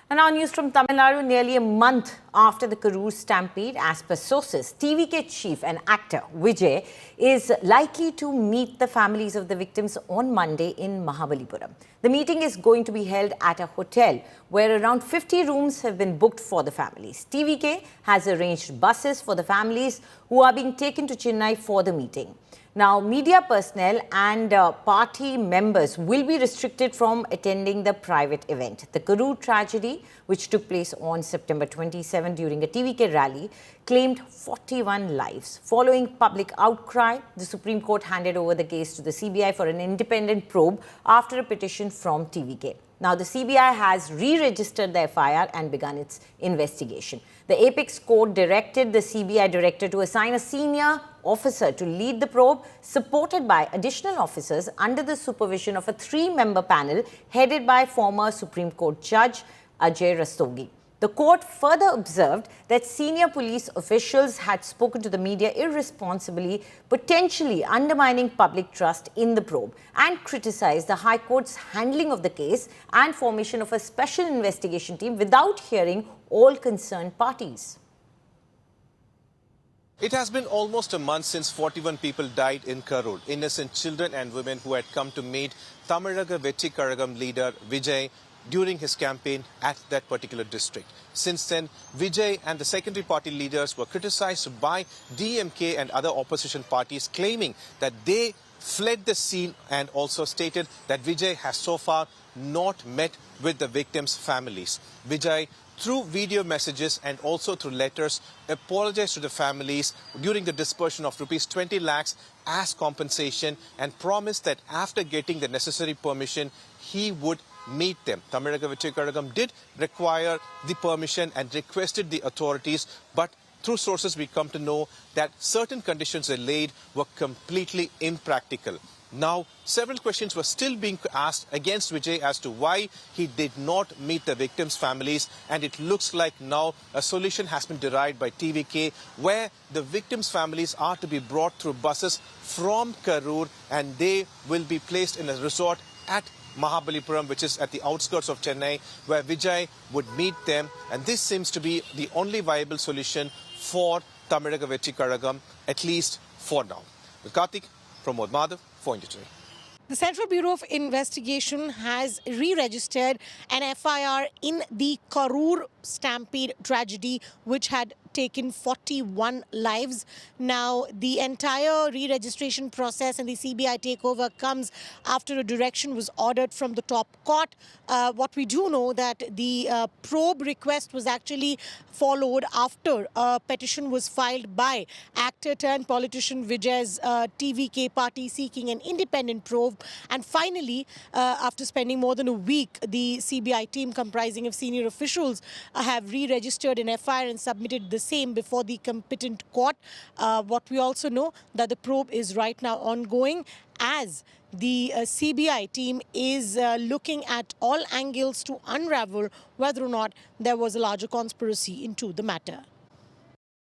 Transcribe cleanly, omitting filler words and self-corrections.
And now news from Tamil Nadu, nearly a month after the Karur Stampede, as per sources, TVK chief and actor Vijay is likely to meet the families of the victims on Monday in Mahabalipuram. The meeting is going to be held at a hotel where around 50 rooms have been booked for the families. TVK has arranged buses for the families who are being taken to Chennai for the meeting. Now, media personnel and party members will be restricted from attending the private event. The Karur tragedy, which took place on September 27 during a TVK rally, claimed 41 lives. Following public outcry, the Supreme Court handed over the case to the CBI for an independent probe after a petition from TVK. Now, the CBI has re-registered the FIR and begun its investigation. The Apex Court directed the CBI director to assign a senior officer to lead the probe, supported by additional officers under the supervision of a three-member panel headed by former Supreme Court Judge Ajay Rastogi. The court further observed that senior police officials had spoken to the media irresponsibly, potentially undermining public trust in the probe, and criticized the High Court's handling of the case and formation of a special investigation team without hearing all concerned parties. It has been almost a month since 41 people died in Karur, innocent children and women who had come to meet Tamizhaga Vetri Kazhagam leader Vijay during his campaign at that particular district. Since then, Vijay and the secondary party leaders were criticized by DMK and other opposition parties, claiming that they fled the scene and also stated that Vijay has so far not met with the victims' families. Vijay, through video messages and also through letters, apologized to the families during the dispersion of rupees 20 lakhs as compensation and promised that after getting the necessary permission, he would meet them. Tamizhaga Vetri Kazhagam did require the permission and requested the authorities, but through sources we come to know that certain conditions they laid were completely impractical. Now, several questions were still being asked against Vijay as to why he did not meet the victims' families, and it looks like now a solution has been derived by TVK where the victims' families are to be brought through buses from Karur and they will be placed in a resort at Mahabalipuram, which is at the outskirts of Chennai, where Vijay would meet them, and this seems to be the only viable solution for Tamizhaga Vetri Kazhagam, at least for now. With Karthik, Pramod Madhav, for India Today. The Central Bureau of Investigation has re-registered an FIR in the Karur Stampede tragedy, which had taken 41 lives. Now, the entire re-registration process and the CBI takeover comes after a direction was ordered from the top court. What we do know that the probe request was actually followed after a petition was filed by actor turned politician Vijay's TVK party seeking an independent probe. And finally, after spending more than a week, the CBI team comprising of senior officials have re-registered an FIR and submitted the same before the competent court. What we also know that the probe is right now ongoing as the CBI team is looking at all angles to unravel whether or not there was a larger conspiracy into the matter.